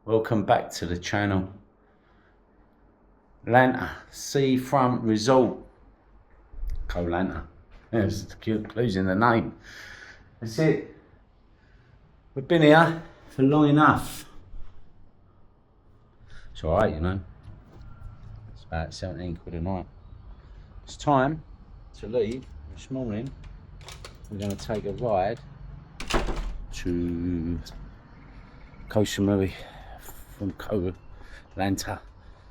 Welcome back to the channel. Lanta Seafront Resort, Koh Lanta. There's the clues in the name. That's it. We've been here for long enough. It's alright, you know. It's about 17 quid a night. It's time to leave. This morning we're going to take a ride to Koh Samui from Koh Lanta.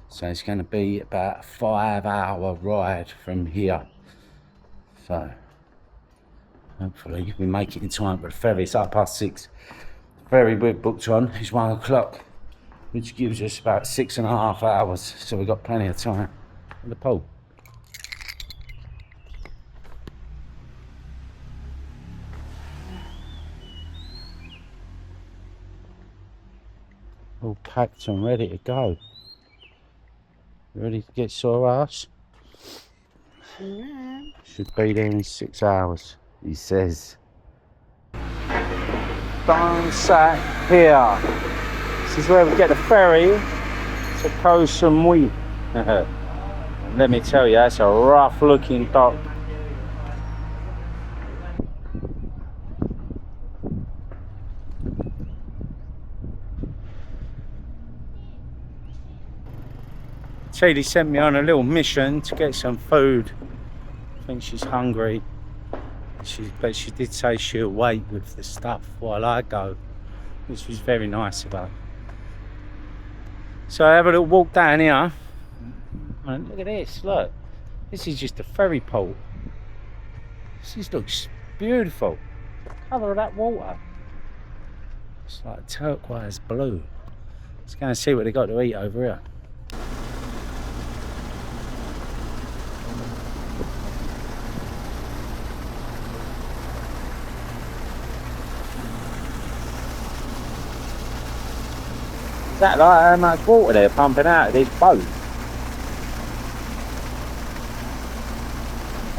So it's going to be about a 5-hour ride from here. So hopefully we make it in time for the ferry. It's 6:30. The ferry we've booked on is 1 o'clock, which gives us about 6.5 hours. So we've got plenty of time in the pool. All packed and ready to go. Ready to get sore ass? Yeah. Should be there in 6 hours, he says. Don't sat here. This is where we get the ferry to Koh Samui. Let me tell you, it's a rough looking dock. She sent me on a little mission to get some food. I think she's hungry. But she did say she'll wait with the stuff while I go, which was very nice of her. So I have a little walk down here. And look at this, look. This is just a ferry port. This looks beautiful. The colour of that water. It's like turquoise blue. Let's go and see what they got to eat over here. Is that like how much water they're pumping out of this boat?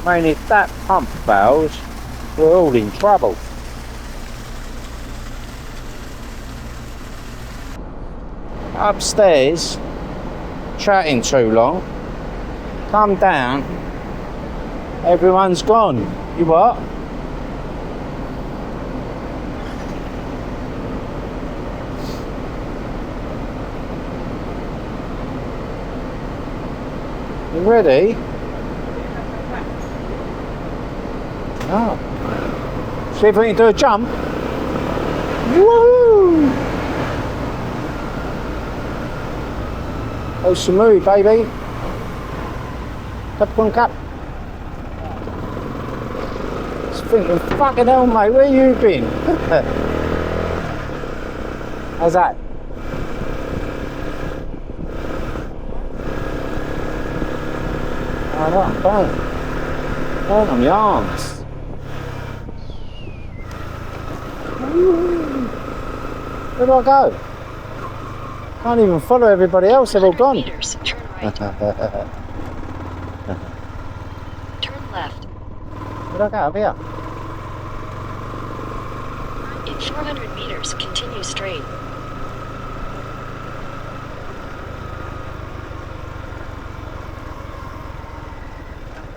I mean, if that pump fails, we're all in trouble. Upstairs, chatting too long. Come down, everyone's gone. You what? You ready? Oh. See if we can do a jump. Woo! Koh Samui, baby. Cup on cup. Just thinking, fucking hell, mate, where you been? How's that? Don't on my arms. Where do I go? Can't even follow everybody else, they're all gone. Meters, turn right. Turn left. Where do I go? Up here? In 400 meters, continue straight.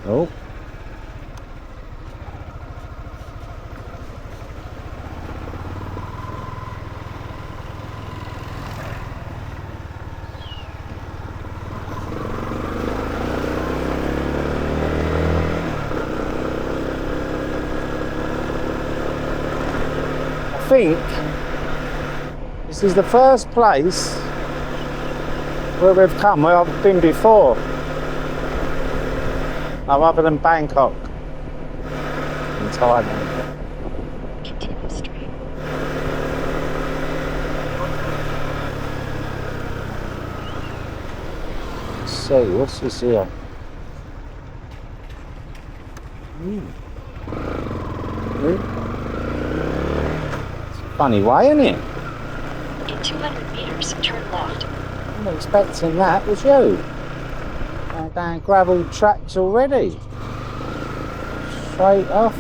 Oh. I think this is the first place where we've come, where I've been before. No, other than Bangkok in Thailand. Continue straight. Let's see, what's this here? It's a funny way, isn't it? In 200 meters, turn left. I'm not expecting that, was you? Down gravel tracks already. Straight off.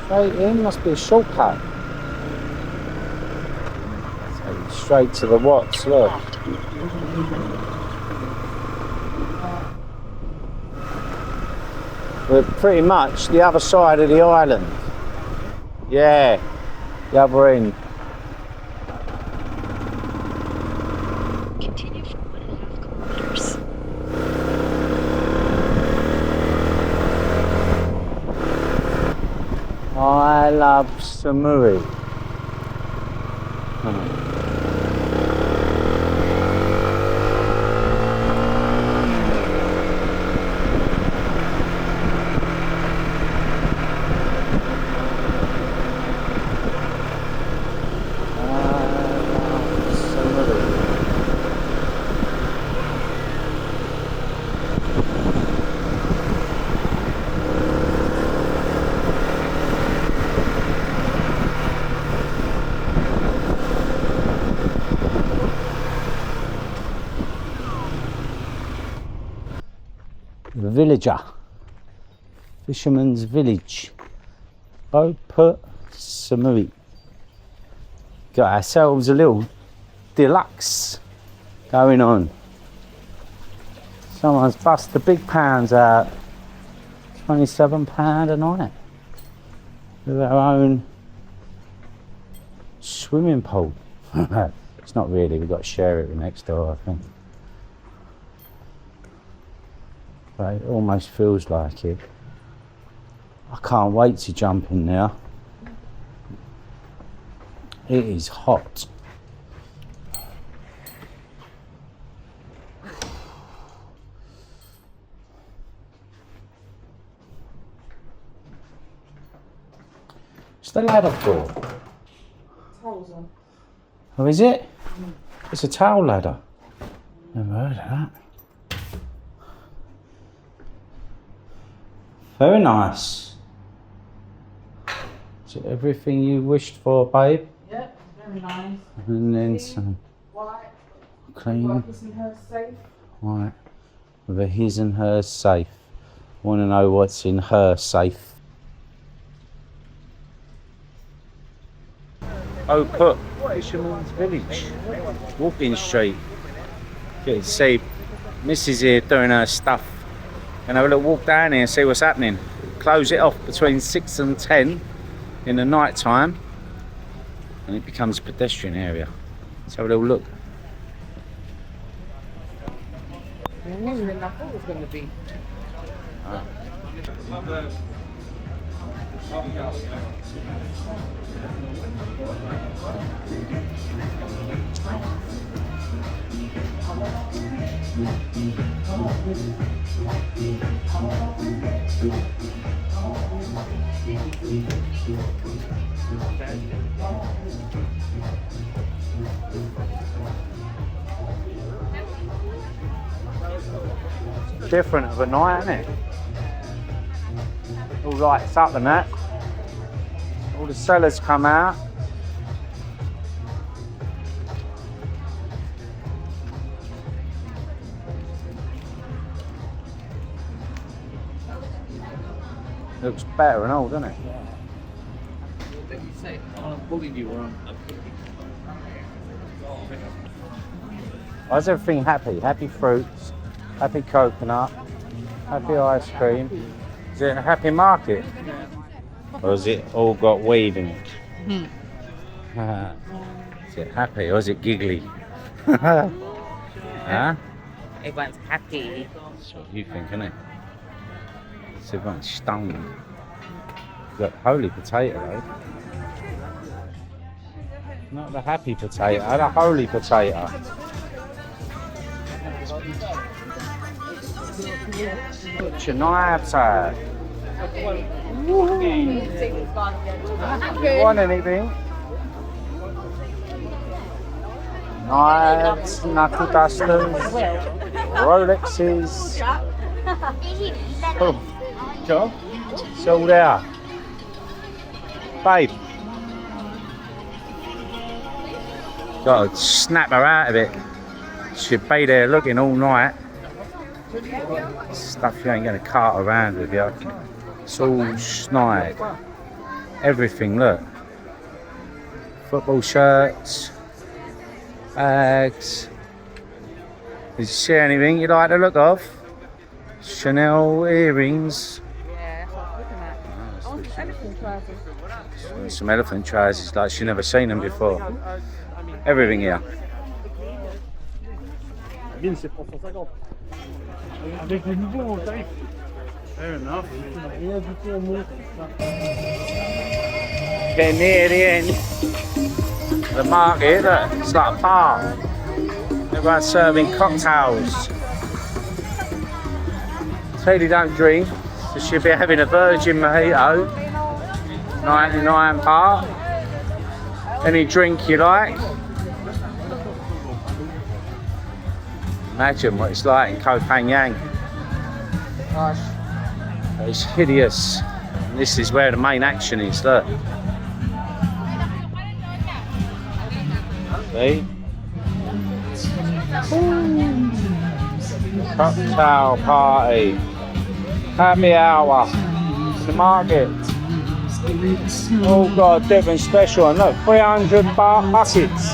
Straight in, must be a shortcut. So straight to the Watts, Turn look. left. We're pretty much the other side of the island. Yeah, the other end. Continue for 1.5 kilometers. I love Samui. Villager, Fisherman's Village, Koh Samui. Got ourselves a little deluxe going on. Someone's bust the big pounds out. £27 a night with our own swimming pool. It's not really, we've got to share it with next door, I think. But it almost feels like it. I can't wait to jump in there. It is hot. What's the ladder for? Towels on. Oh, is it? It's a towel ladder. Never heard of that. Very nice. Is it everything you wished for, babe? Yep, very nice. And then some White. clean, His and her safe. white, with a his and hers safe. Want to know what's in her safe? Oh, put Fisherman's Village, walking street. You can see Mrs. here doing her stuff. And have a little walk down here and see what's happening. Close it off between 6 and 10 in the night time, and it becomes a pedestrian area. Let's have a little look. It wasn't enough. It was going to be. Different of a night, isn't it? All lights up and that. All the sellers come out. Looks better and all, doesn't it? What did you say? On a boogie view or on a Why is everything happy? Happy fruits, happy coconut, happy ice cream. Is it a happy market? Or has it all got weed in it? Is it happy or is it giggly? Huh? Everyone's happy. That's what you think, isn't it? It's everyone's stoned. Got holy potato though. Not the happy potato, the holy potato. Put your knives out. Want anything? Knives, knuckle dusters, Rolexes. Oh, John, sold out. Babe. Gotta snap her out of it. She'd be there looking all night. Stuff you ain't gonna cart around with you. It's all snide. Everything, look. Football shirts. bags. Did you see anything you like the look of? Chanel earrings. Yeah, that's what I was looking at. I want some elephant trousers. Some elephant trousers like she's never seen them before. Everything here. Fair enough. Getting near the end. The market, look, it's like a bar. Everyone's serving cocktails. Teddy don't drink, so she'll be having a virgin mojito. 99 baht. Any drink you like. Imagine what it's like in Koh Phangan. Gosh. It's hideous. And this is where the main action is, look. See? Cocktail party. Happy hour. The market. Oh god, different special. And look, 300 baht buckets.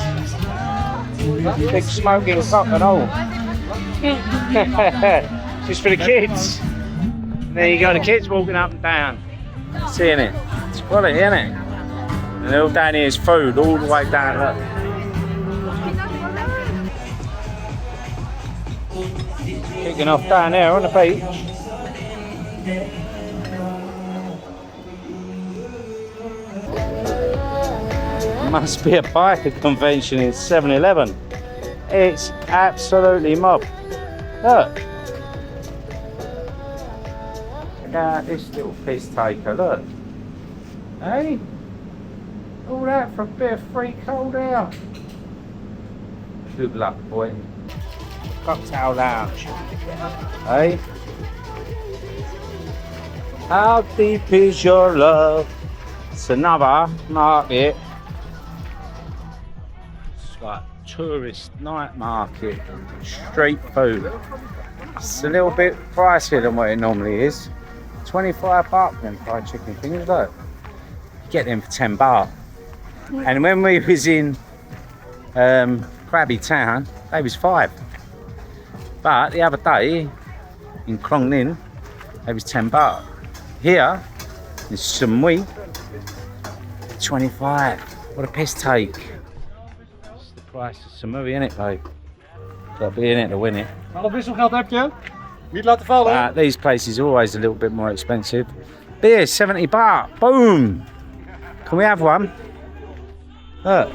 Big smoking cock and all. Just for the kids. And there you go, the kids walking up and down. Seeing it. It's quality, isn't it? And all down here is food, all the way down, look. Kicking off down there on the beach. Must be a biker convention in 7-Eleven. It's absolutely mob. Look. Look at this little piss taker, look. Hey? All that for a bit of free cold air. Good luck, boy. Cocktail lounge. Hey? How deep is your love? It's another market. It's like tourist night market. Street food. It's a little bit pricier than what it normally is. 25 baht for them fried chicken things, look. You get them for 10 baht. And when we was in Krabi Town, they was 5. But the other day in Krong Ninh, it was 10 baht. Here in Samui, 25. What a piss take. It's the price of Samui, isn't it, babe? Got to be in it to win it. Alle wisselgeld heb je? Niet laten vallen. These places are always a little bit more expensive. Beer, 70 baht. Boom! Can we have one? Look.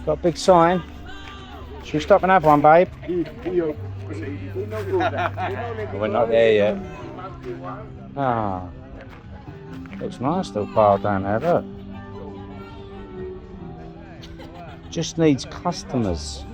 Got a big sign. Should we stop and have one, babe? We're not there yet. Ah, looks nice, little bar down there, look. Just needs customers.